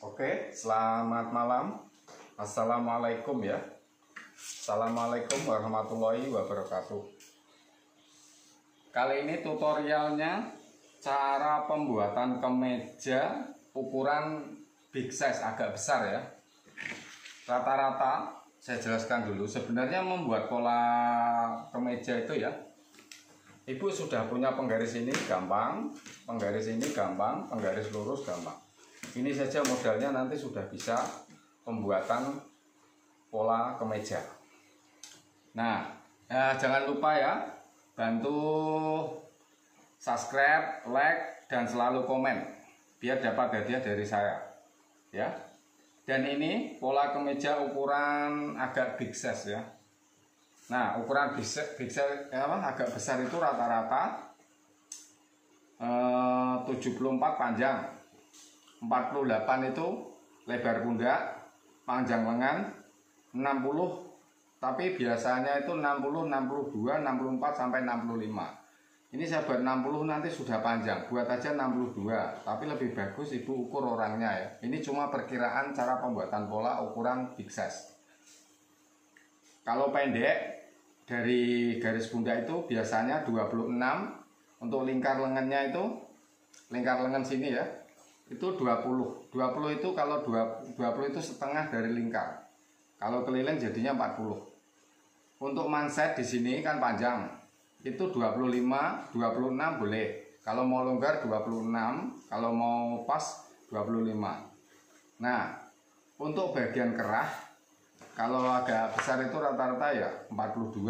Oke, selamat malam. Assalamualaikum ya. Assalamualaikum warahmatullahi wabarakatuh. Kali ini tutorialnya cara pembuatan kemeja ukuran big size, agak besar ya. Rata-rata saya jelaskan dulu. Sebenarnya membuat pola kemeja itu ya, Ibu sudah punya penggaris ini gampang, penggaris ini gampang, penggaris lurus gampang. Ini saja modalnya nanti sudah bisa pembuatan pola kemeja. Nah, jangan lupa ya, bantu subscribe, like, dan selalu komen biar dapat hadiah dari saya ya. Dan ini pola kemeja ukuran agak big size ya. Nah, ukuran big size agak besar itu rata-rata 74 panjang, 48 itu lebar pundak, panjang lengan, 60 tapi biasanya itu 60, 62, 64 sampai 65. Ini saya buat 60 nanti sudah panjang, buat aja 62, tapi lebih bagus ibu ukur orangnya ya. Ini cuma perkiraan cara pembuatan pola ukuran big size. Kalau pendek dari garis pundak itu biasanya 26, untuk lingkar lengannya itu, lingkar lengan sini ya, itu 20. 20 itu kalau 20 itu setengah dari lingkar. Kalau keliling jadinya 40. Untuk manset di sini kan panjang. Itu 25, 26 boleh. Kalau mau longgar 26, kalau mau pas 25. Nah, untuk bagian kerah kalau agak besar itu rata-rata ya 42,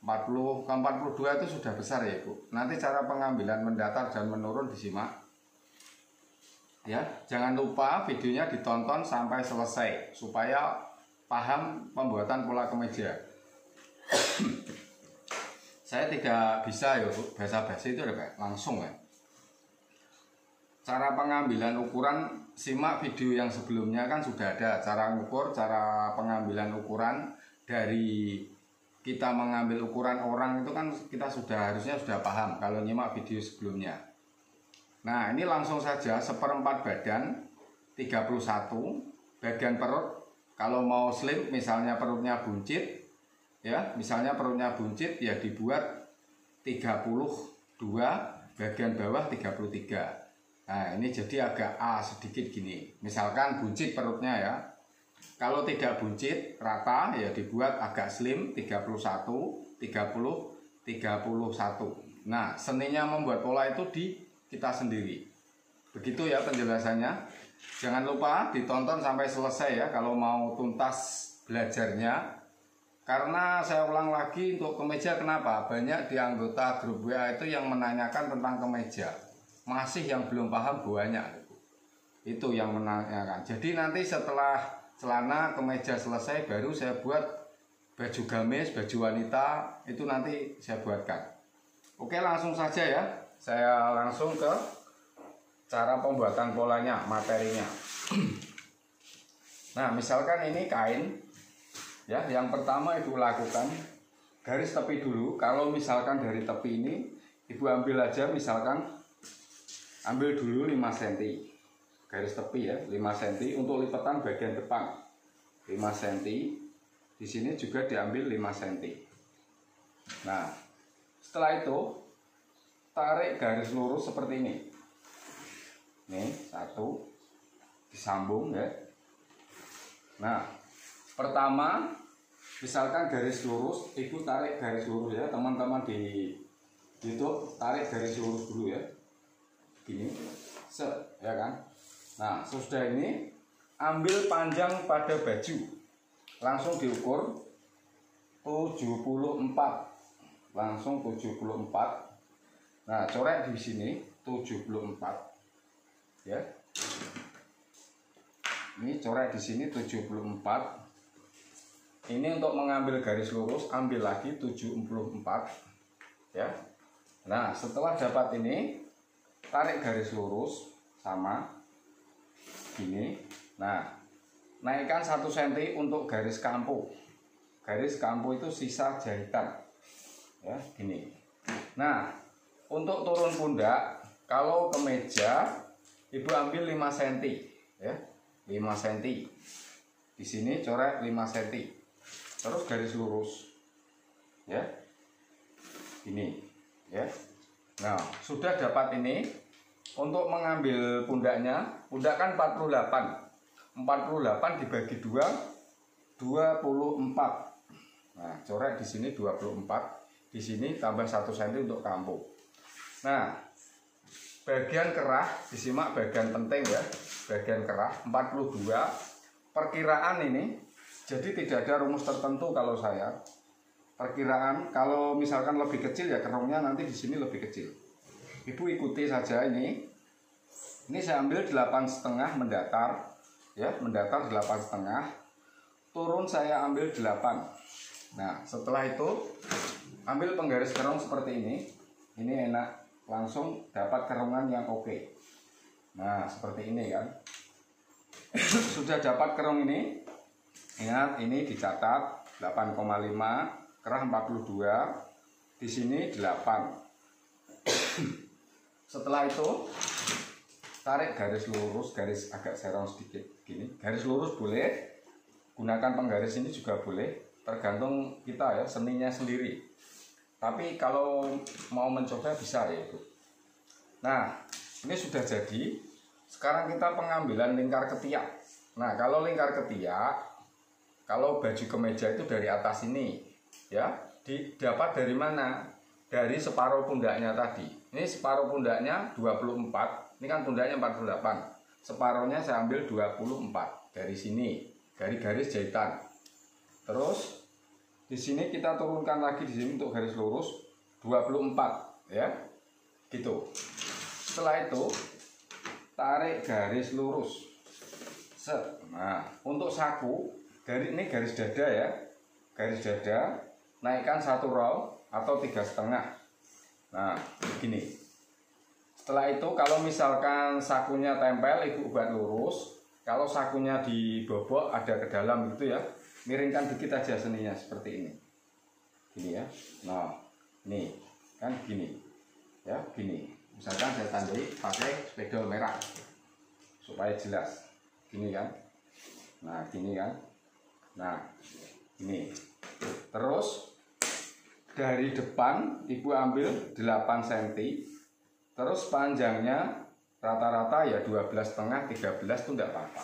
40, ke 42 itu sudah besar ya Ibu. Nanti cara pengambilan mendatar dan menurun disimak. Ya, jangan lupa videonya ditonton sampai selesai supaya paham pembuatan pola kemeja. Saya tidak bisa ya Bu, basa-basi itu udah langsung ya. Cara pengambilan ukuran, simak video yang sebelumnya kan sudah ada cara ngukur, cara pengambilan ukuran dari kita mengambil ukuran orang itu kan kita harusnya sudah paham kalau nyimak video sebelumnya. Nah, ini langsung saja 1/4 badan 31, bagian perut kalau mau slim misalnya perutnya buncit ya, misalnya perutnya buncit ya dibuat 32, bagian bawah 33. Nah, ini jadi agak A sedikit gini. Misalkan buncit perutnya ya. Kalau tidak buncit rata ya dibuat agak slim 31, 30, 31. Nah, seninya membuat pola itu di kita sendiri. Begitu ya penjelasannya. Jangan lupa ditonton sampai selesai ya kalau mau tuntas belajarnya. Karena saya ulang lagi untuk kemeja, kenapa? Banyak di anggota grup WA itu yang menanyakan tentang kemeja. Masih yang belum paham banyak. Itu yang menanyakan. Jadi nanti setelah celana kemeja selesai baru saya buat baju gamis, baju wanita, itu nanti saya buatkan. Oke, langsung saja ya. Saya langsung ke cara pembuatan polanya, materinya. Nah, misalkan ini kain ya, yang pertama Ibu lakukan garis tepi dulu. Kalau misalkan dari tepi ini Ibu ambil aja, misalkan ambil dulu 5 cm garis tepi ya, 5 cm untuk lipatan bagian depan 5 cm. Di sini juga diambil 5 cm. Nah, setelah itu tarik garis lurus seperti ini. Nih, satu disambung ya. Nah, pertama misalkan garis lurus, Ibu tarik garis lurus ya, teman-teman di YouTube tarik garis lurus dulu ya. Gini, ya kan. Nah, sesudah ini ambil panjang pada baju, langsung diukur 74, langsung 74. Nah, coret di sini 74, ya. Ini coret di sini 74. Ini untuk mengambil garis lurus, ambil lagi 74, ya. Nah, setelah dapat ini tarik garis lurus sama gini. Nah, naikkan 1 cm untuk garis kampu. Garis kampu itu sisa jahitan ya, gini. Nah, untuk turun pundak Kalau kemeja ibu ambil 5 cm ya, 5 cm. Di sini coret 5 cm. Terus garis lurus. Ya. Ini ya. Nah, sudah dapat ini. Untuk mengambil pundaknya, pundak kan 48. 48 dibagi 2 24. Nah, coret di sini 24. Di sini tambah 1 cm untuk kampung. Nah, bagian kerah disimak, bagian penting ya. Bagian kerah 42. Perkiraan ini, jadi tidak ada rumus tertentu kalau saya. Perkiraan kalau misalkan lebih kecil ya kerongnya nanti di sini lebih kecil. Ibu ikuti saja ini. Ini saya ambil 8,5 mendatar, ya, mendatar 8,5. Turun saya ambil 8. Nah, setelah itu ambil penggaris kerong seperti ini. Ini enak, langsung dapat kerongan yang oke. Nah, seperti ini kan. Sudah dapat kerong ini. Ingat, ini dicatat 8,5, kerah 42. Di sini 8. Setelah itu tarik garis lurus, garis agak serong sedikit gini. Garis lurus boleh, gunakan penggaris ini juga boleh, tergantung kita ya, seninya sendiri. Tapi kalau mau mencoba bisa ya Ibu. Nah, ini sudah jadi. Sekarang kita pengambilan lingkar ketiak. Nah, kalau lingkar ketiak, kalau baju kemeja itu dari atas ini ya, didapat dari mana? Dari separuh pundaknya tadi. Ini separuh pundaknya 24. Ini kan pundaknya 48. Separuhnya saya ambil 24 dari sini, dari garis jahitan. Terus di sini kita turunkan lagi di sini untuk garis lurus 24 ya. Gitu. Setelah itu tarik garis lurus. Set. Nah, untuk saku dari ini garis dada ya. Garis dada naikkan 1 row atau 3,5. Nah, begini. Setelah itu kalau misalkan sakunya tempel, Ibu buat lurus. Kalau sakunya dibobok ada ke dalam gitu ya, miringkan dikit aja seninya seperti ini. Gini ya. Nah, ini kan gini. Ya, gini. Misalkan saya tandai pakai spidol merah supaya jelas. Gini kan. Nah, gini kan. Nah, ini. Terus dari depan Ibu ambil 8 cm. Terus panjangnya rata-rata ya 12,5, 13 itu enggak apa-apa.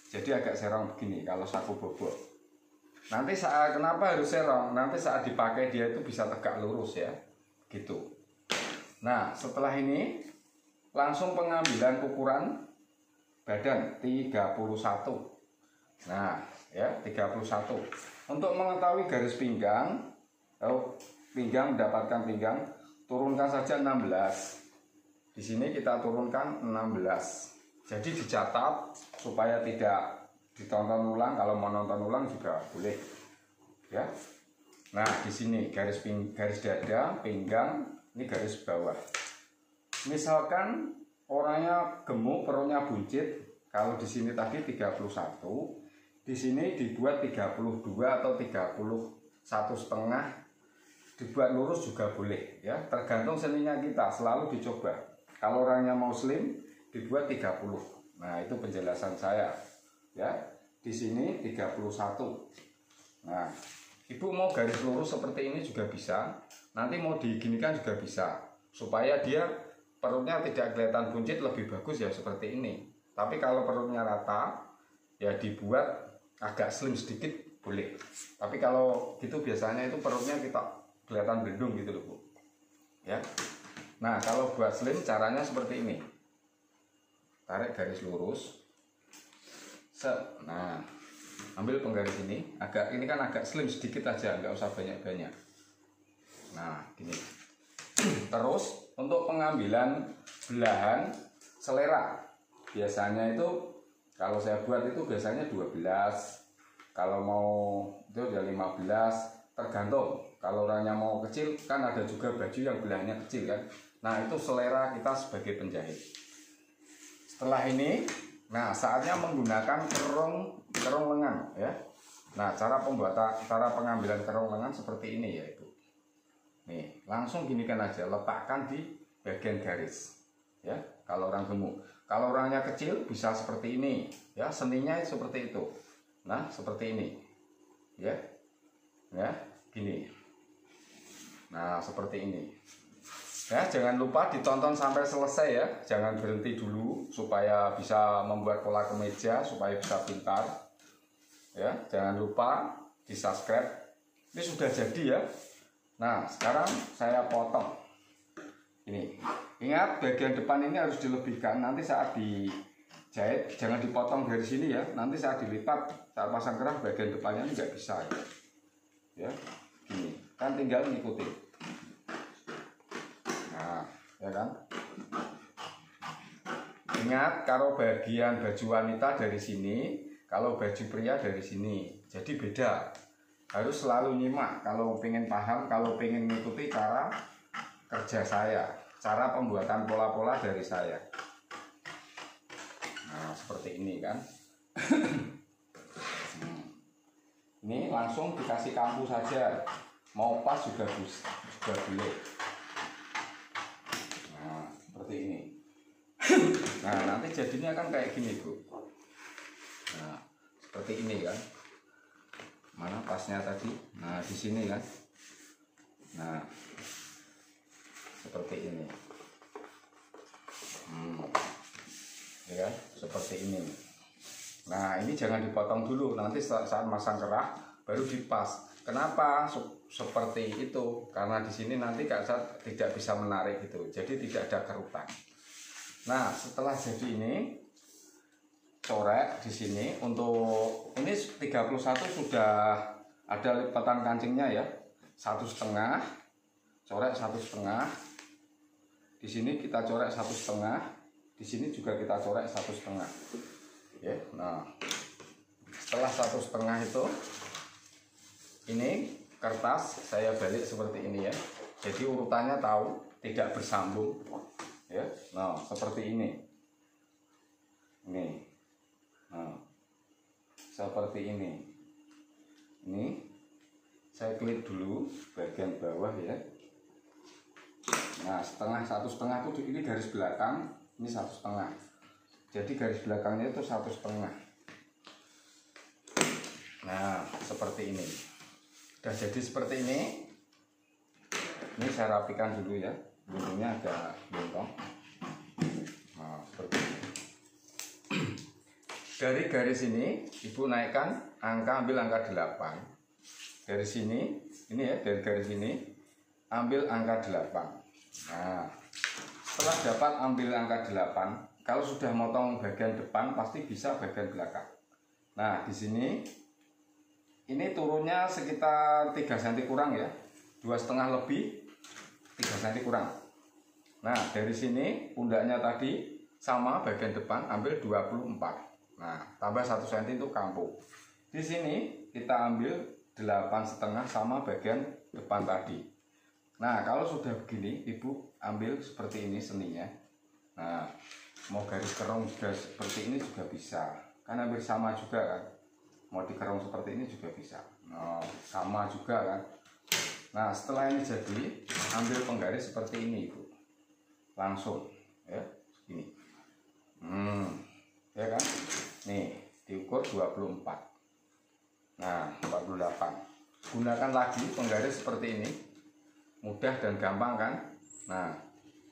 Jadi agak serong begini kalau saku bobok. Nanti saat, kenapa harus serong? Nanti saat dipakai dia itu bisa tegak lurus ya. Gitu. Nah, setelah ini langsung pengambilan ukuran badan 31. Nah, ya 31. Untuk mengetahui garis pinggang, pinggang mendapatkan pinggang, turunkan saja 16. Di sini kita turunkan 16. Jadi dicatat supaya tidak ditonton ulang. Kalau mau nonton ulang juga boleh. Ya. Nah, di sini garis dada, pinggang, ini garis bawah. Misalkan orangnya gemuk, perutnya buncit, kalau di sini tadi 31, di sini dibuat 32 atau 31,5, dibuat lurus juga boleh ya, tergantung seninya kita, selalu dicoba. Kalau orangnya mau slim dibuat 30. Nah, itu penjelasan saya ya. Di sini 31. Nah, Ibu mau garis lurus seperti ini juga bisa. Nanti mau diginikan juga bisa. Supaya dia perutnya tidak kelihatan buncit, lebih bagus ya seperti ini. Tapi kalau perutnya rata ya dibuat agak slim sedikit boleh. Tapi kalau gitu biasanya itu perutnya kita kelihatan bendung gitu loh Bu. Ya. Nah, kalau buat slim caranya seperti ini. Tarik garis lurus. Set. Nah, ambil penggaris ini, ini kan agak slim sedikit aja, nggak usah banyak-banyak. Nah, gini. Terus untuk pengambilan belahan selera, biasanya itu kalau saya buat itu biasanya 12. Kalau mau itu udah 15, tergantung. Kalau orangnya mau kecil kan ada juga baju yang belahannya kecil kan. Nah, itu selera kita sebagai penjahit. Setelah ini, nah saatnya menggunakan kerong lengan ya. Nah, cara pengambilan kerong lengan seperti ini ya Ibu. Nih, langsung ginikan aja, letakkan di bagian garis. ya. Kalau orang gemuk, kalau orangnya kecil bisa seperti ini, ya. Seninya seperti itu. Nah, seperti ini, ya, gini. Nah, seperti ini. Ya, jangan lupa ditonton sampai selesai ya. Jangan berhenti dulu supaya bisa membuat pola kemeja, supaya bisa pintar. Ya, jangan lupa di-subscribe. Ini sudah jadi ya. Nah, sekarang saya potong. Ini. Ingat, bagian depan ini harus dilebihkan. Nanti saat dijahit jangan dipotong dari sini ya. Nanti saat dilipat, saat pasang kerah bagian depannya nggak bisa ya. Ya, gini. Kan tinggal ngikutin. Nah, ya kan? Ingat, kalau bagian baju wanita dari sini, kalau baju pria dari sini. Jadi beda. Harus selalu nyimak kalau pengen paham, kalau pengen mengikuti cara kerja saya, cara pembuatan pola-pola dari saya. Nah, seperti ini kan. Ini langsung dikasih kampu saja. Mau pas juga boleh. Seperti ini. Nah, nanti jadinya kan kayak gini, Bu. Nah, seperti ini kan. Mana pasnya tadi? Nah, di sini kan. Nah, seperti ini. Ya kan? Seperti ini. Nah, ini jangan dipotong dulu. Nanti saat masang kerah baru dipas. Kenapa seperti itu? Karena di sini nanti Kak tidak bisa menarik gitu. Jadi tidak ada kerutan. Nah, setelah jadi ini corek di sini untuk ini 31 sudah ada lipatan kancingnya ya. 1,5, corek 1,5. Di sini kita corek 1,5. Di sini juga kita corek 1,5. Ya. Nah, setelah 1,5 itu ini kertas saya balik seperti ini ya. Jadi urutannya tahu, tidak bersambung. Ya. Nah, seperti ini. Ini. Nah, seperti ini. Ini saya klik dulu bagian bawah ya. Nah, 1,5 itu ini garis belakang, ini 1,5. Jadi garis belakangnya itu 1,5. Nah, seperti ini. Sudah jadi seperti ini. Ini saya rapikan dulu ya. Bentuknya agak bentong. Nah, seperti ini. Dari garis ini Ibu naikkan ambil angka 8. Dari sini, ini ya, dari garis ini ambil angka 8. Nah, setelah dapat ambil angka 8, kalau sudah motong bagian depan pasti bisa bagian belakang. Nah, di sini ini turunnya sekitar 3 cm kurang ya. 2,5 lebih, 3 cm kurang. Nah, dari sini pundaknya tadi sama bagian depan ambil 24. Nah, tambah 1 cm itu kampu. Di sini kita ambil 8,5 sama bagian depan tadi. Nah, kalau sudah begini, Ibu ambil seperti ini seninya. Nah, mau garis kerong juga seperti ini juga bisa. Kan hampir sama juga kan. Mau dikerong seperti ini juga bisa. Nah, sama juga kan. Nah, setelah ini jadi, ambil penggaris seperti ini, Ibu. Langsung ya, ini. Ya kan? Nih, diukur 24. Nah, 48. Gunakan lagi penggaris seperti ini. Mudah dan gampang kan? Nah,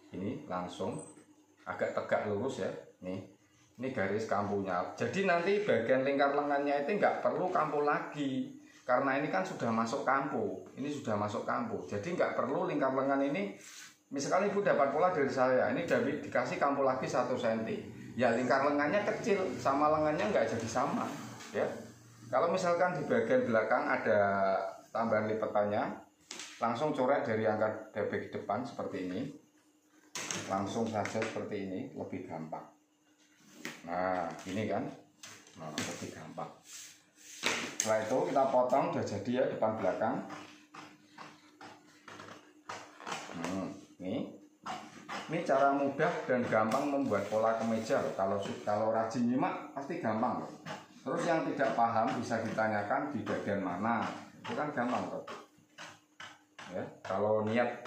ini langsung agak tegak lurus ya. Nih, ini garis kampunya. Jadi nanti bagian lingkar lengannya itu nggak perlu kampu lagi. Karena ini kan sudah masuk kampu. Ini sudah masuk kampu. Jadi nggak perlu lingkar lengan ini. Misalkan Ibu dapat pola dari saya, ini dikasih kampu lagi 1 cm. Ya lingkar lengannya kecil, sama lengannya nggak jadi sama. Ya. Kalau misalkan di bagian belakang ada tambahan lipatannya, langsung coret dari angka bagian depan seperti ini. Langsung saja seperti ini, lebih gampang. Nah, ini kan. Nah, lebih gampang. Setelah itu kita potong, udah jadi ya depan belakang. Ini cara mudah dan gampang membuat pola kemeja loh. Kalau rajin nyimak pasti gampang loh. Terus yang tidak paham bisa ditanyakan di bagian mana. Itu kan gampang loh. Ya, kalau niat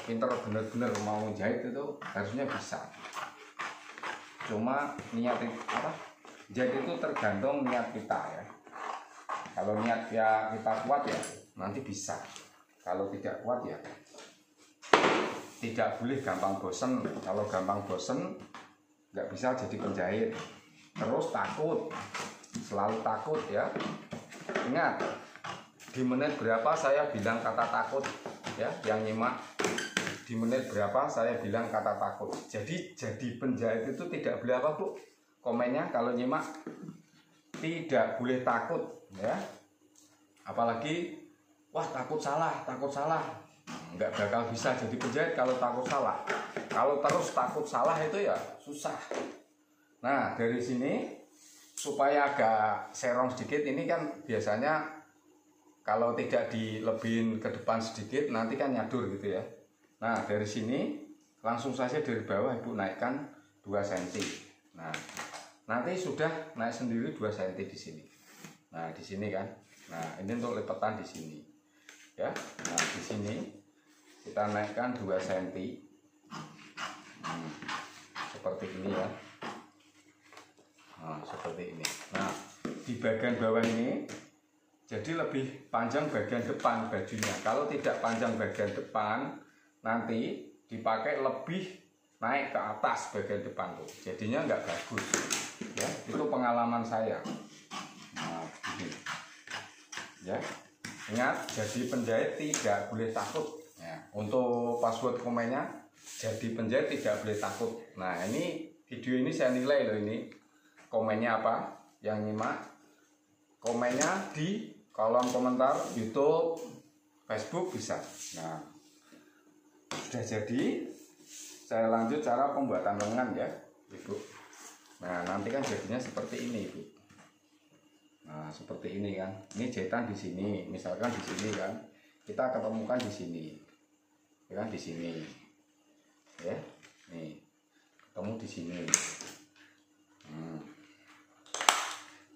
pinter bener-bener mau jahit itu harusnya bisa. Cuma niat apa? Jadi itu tergantung niat kita ya. Kalau niat ya kita kuat ya nanti bisa. Kalau tidak kuat ya tidak boleh gampang bosen. Kalau gampang bosen nggak bisa jadi penjahit. Terus takut, selalu takut ya. Ingat, di menit berapa saya bilang kata takut ya, yang nyimak. Di menit berapa saya bilang kata takut. Jadi penjahit itu tidak boleh apa Bu? Komennya kalau nyimak tidak boleh takut ya. Apalagi wah takut salah, nggak bakal bisa jadi penjahit kalau takut salah. Kalau terus takut salah itu ya susah. Nah dari sini supaya agak serong sedikit, ini kan biasanya kalau tidak dilebihin ke depan sedikit nanti kan nyadur gitu ya. Nah dari sini langsung saja dari bawah Ibu naikkan 2 cm. Nah nanti sudah naik sendiri 2 cm di sini. Nah di sini kan. Nah ini untuk lipatan di sini ya. Nah di sini kita naikkan 2 cm seperti ini ya. Nah seperti ini. Nah di bagian bawah ini jadi lebih panjang bagian depan bajunya. Kalau tidak panjang bagian depan nanti dipakai lebih naik ke atas bagian depan tuh, jadinya nggak bagus ya. Itu pengalaman saya. Nah ini ya, ingat jadi penjahit tidak boleh takut ya. Untuk password komennya jadi penjahit tidak boleh takut. Nah ini video ini saya nilai loh, ini komennya apa yang nyimak, komennya di kolom komentar YouTube, Facebook bisa. Nah sudah jadi, saya lanjut cara pembuatan lengan ya Ibu. Nah nanti kan jadinya seperti ini Ibu. Nah seperti ini kan, ini jahitan di sini, misalkan di sini kan, kita ketemukan di sini, ya kan di sini, ya, nih, ketemu di sini,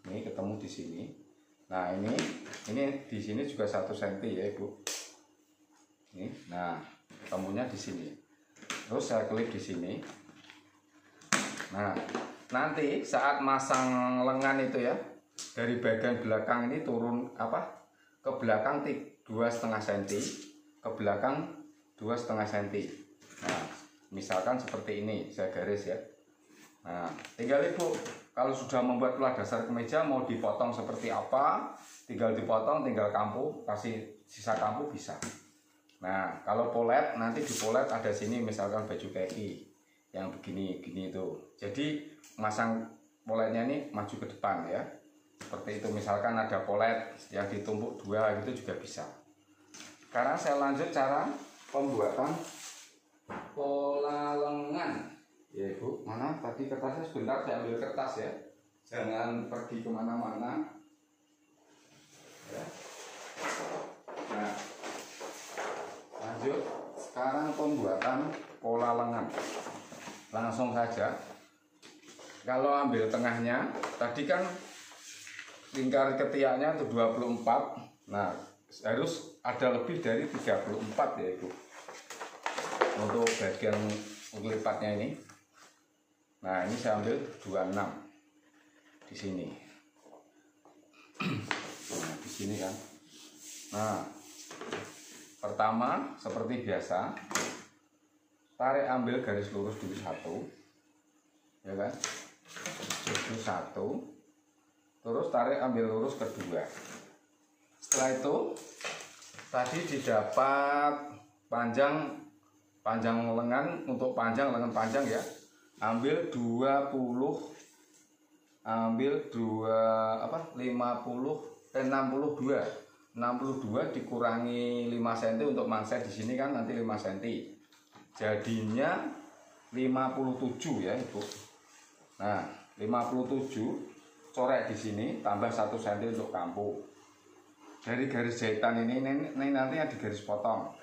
ini ketemu di sini. Nah ini di sini juga 1 cm ya Ibu. Ini, nah ketemunya di sini. Terus saya klip di sini. Nah nanti saat masang lengan itu ya, dari bagian belakang ini turun apa ke belakang 2,5 cm, ke belakang 2,5 cm. Nah misalkan seperti ini saya garis ya. Nah tinggal Ibu kalau sudah membuat pola dasar kemeja mau dipotong seperti apa, tinggal dipotong, tinggal kampu, kasih sisa kampu bisa. Nah kalau polet nanti di polet ada sini misalkan baju kaki yang begini itu, jadi masang poletnya ini maju ke depan ya, seperti itu. Misalkan ada polet yang ditumpuk 2 gitu juga bisa. Sekarang saya lanjut cara pembuatan pola lengan ya Ibu. Mana tadi kertasnya? Sebentar saya ambil kertas ya, jangan pergi kemana-mana ya. Nah lanjut sekarang pembuatan pola lengan. Langsung saja, kalau ambil tengahnya tadi kan lingkar ketiaknya itu 24. Nah harus ada lebih dari 34 ya Ibu untuk bagian lipatnya ini. Nah ini saya ambil 26 di sini. Nah di sini kan. Nah pertama seperti biasa, tarik ambil garis lurus dulu 1 ya kan, lurus 1, terus tarik ambil lurus kedua. Setelah itu tadi didapat panjang lengan, untuk panjang lengan panjang ya, ambil 20, ambil 62 dikurangi 5 cm untuk manset di sini kan nanti 5 cm. Jadinya 57 ya Ibu. Nah, 57 coret di sini tambah 1 cm untuk kampu. Dari garis jahitan ini nanti di garis potong.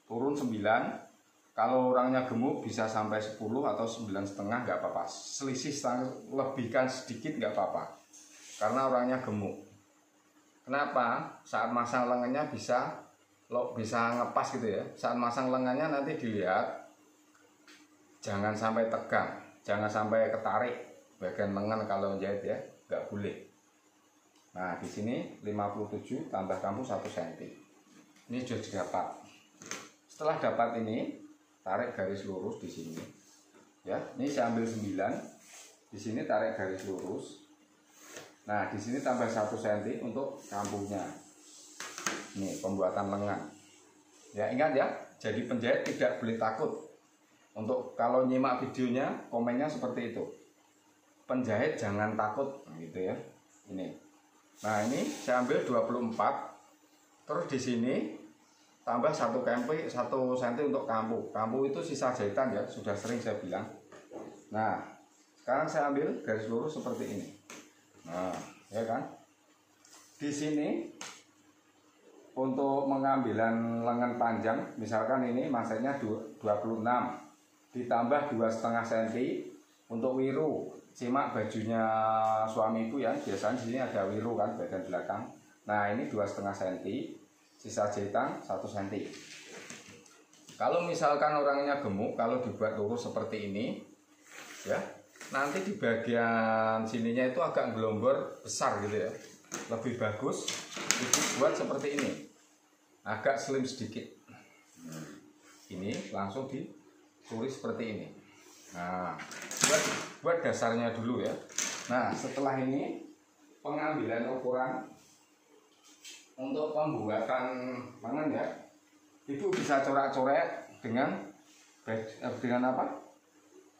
Turun 9. Kalau orangnya gemuk bisa sampai 10 atau 9,5 nggak apa-apa. Selisih lebihkan sedikit nggak apa-apa. Karena orangnya gemuk. Kenapa? Saat masang lengannya bisa ngepas gitu ya. Saat masang lengannya nanti dilihat jangan sampai tegang. jangan sampai ketarik bagian lengan kalau jahit ya, nggak boleh. Nah di sini 57 tambah kampu 1 cm. Ini sudah didapat. Setelah dapat ini, tarik garis lurus di sini. Ya, ini saya ambil 9. Di sini tarik garis lurus. Nah di sini tambah 1 cm untuk kampunya. Ini pembuatan lengan. Ya ingat ya, jadi penjahit tidak boleh takut. Untuk kalau nyimak videonya, komennya seperti itu. Penjahit jangan takut, gitu ya. Ini. Nah ini saya ambil 24. Terus di sini tambah 1 cm untuk kampu. Kampu itu sisa jahitan ya, sudah sering saya bilang. Nah sekarang saya ambil garis lurus seperti ini. Nah ya kan. Di sini untuk mengambilan lengan panjang, misalkan ini masanya 26 ditambah 2,5 cm untuk wiru. Simak bajunya suami ibu ya, biasanya di sini ada wiru kan bagian belakang. Nah ini 2,5 cm, sisa jahitan 1 cm. Kalau misalkan orangnya gemuk, kalau dibuat lurus seperti ini ya, nanti di bagian sininya itu agak gelombor besar gitu ya. Lebih bagus dibuat seperti ini, agak slim sedikit. Ini langsung ditulis seperti ini. Nah buat dasarnya dulu ya. Nah setelah ini pengambilan ukuran untuk pembuatan lengan ya, ibu bisa corak-coret dengan apa?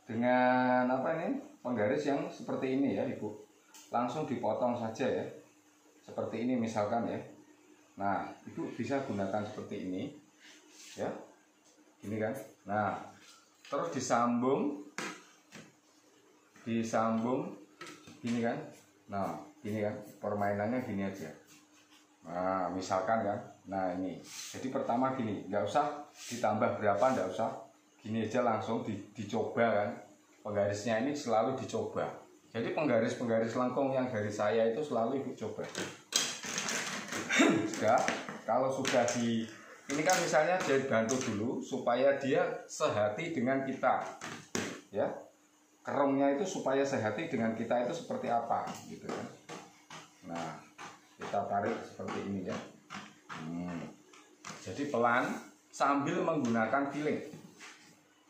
Dengan apa ini? Penggaris yang seperti ini ya ibu. Langsung dipotong saja ya. Seperti ini misalkan ya. Nah ibu bisa gunakan seperti ini ya. Ini kan. Nah terus disambung gini kan. Nah gini kan, permainannya gini aja. Nah misalkan kan, nah ini jadi pertama gini, nggak usah ditambah berapa, nggak usah, gini aja langsung dicoba kan. Penggarisnya ini selalu dicoba. Jadi penggaris lengkung yang dari saya itu selalu ibu coba. Kalau sudah ini kan misalnya jahit bantu dulu supaya dia sehati dengan kita ya, kerongnya itu supaya sehati dengan kita itu seperti apa gitu kan. Nah kita tarik seperti ini ya. Jadi pelan sambil menggunakan feeling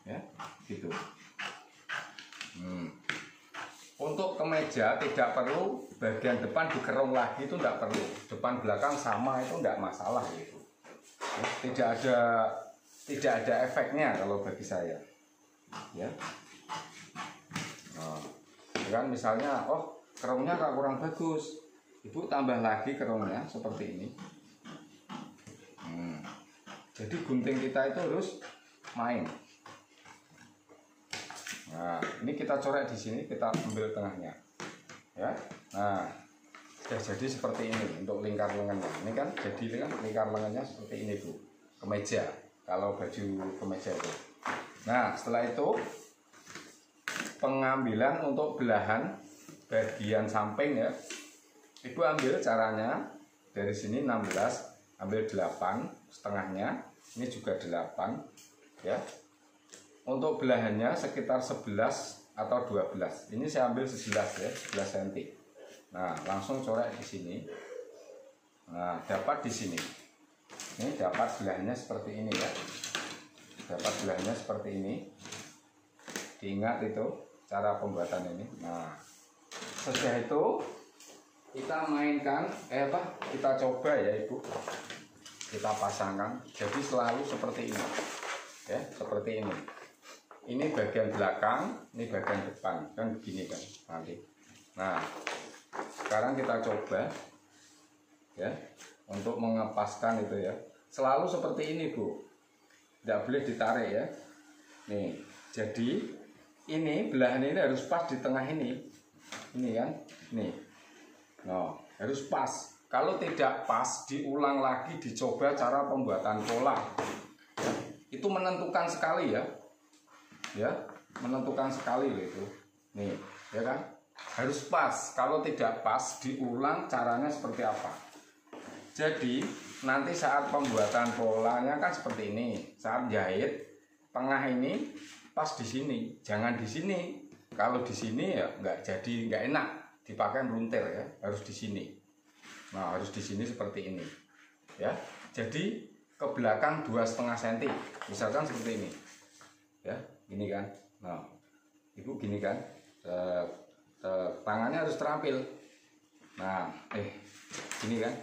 ya gitu. Untuk kemeja tidak perlu bagian depan dikerong lagi, itu tidak perlu. Depan belakang sama itu tidak masalah gitu. Tidak ada efeknya kalau bagi saya ya. Nah, kan misalnya kerongnya kurang bagus, ibu tambah lagi kerongnya seperti ini. Jadi gunting kita itu harus main. Nah ini kita coret di sini, kita ambil tengahnya ya. Nah sudah jadi seperti ini untuk lingkar lengannya. Ini kan jadi lingkar lengannya seperti ini bu, kemeja, kalau baju kemeja itu. Nah setelah itu pengambilan untuk belahan bagian samping ya, ibu ambil caranya dari sini 16, ambil 8 setengahnya, ini juga 8 ya. Untuk belahannya sekitar 11 atau 12. Ini saya ambil 11 ya, 11 cm. Nah, langsung coret di sini. Nah, dapat di sini. Ini dapat belahannya seperti ini ya. Dapat belahannya seperti ini. Diingat itu cara pembuatan ini. Nah, setelah itu kita mainkan kita coba ya ibu. Kita pasangkan. Jadi selalu seperti ini. Ya, seperti ini. Ini bagian belakang, ini bagian depan, kan begini kan nanti. Nah, sekarang kita coba ya untuk mengepaskan itu ya. Selalu seperti ini bu, tidak boleh ditarik ya. Nih, jadi ini belahan ini harus pas di tengah ini kan, nih. Nah, harus pas. Kalau tidak pas, diulang lagi, dicoba cara pembuatan pola. Itu menentukan sekali ya. Ya, menentukan sekali itu. Nih, ya kan? Harus pas. Kalau tidak pas, diulang caranya seperti apa. Jadi, nanti saat pembuatan polanya kan seperti ini. Saat jahit, tengah ini pas di sini, jangan di sini. Kalau di sini ya nggak enak dipakai meluntir ya, harus di sini. Nah, harus di sini seperti ini. Ya. Jadi ke belakang 2,5 cm. Misalkan seperti ini. Ya, gini kan. Nah, Ibu gini kan. Tangannya harus terampil. Nah, gini kan.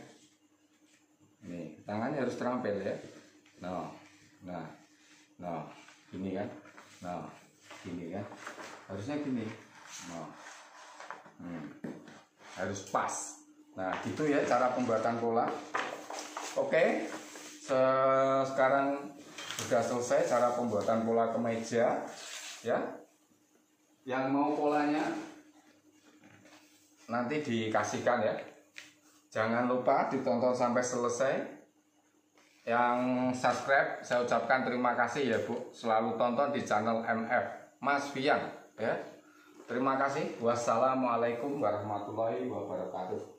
Nih, tangannya harus terampil ya. Nah, gini kan. Nah, gini kan. Harusnya gini. Harus pas. Nah, gitu ya cara pembuatan pola. Oke, sekarang sudah selesai cara pembuatan pola kemeja. Ya, yang mau polanya nanti dikasihkan ya. Jangan lupa ditonton sampai selesai. Yang subscribe saya ucapkan terima kasih ya Bu. Selalu tonton di channel MF Mas Fian ya. Terima kasih. Wassalamualaikum warahmatullahi wabarakatuh.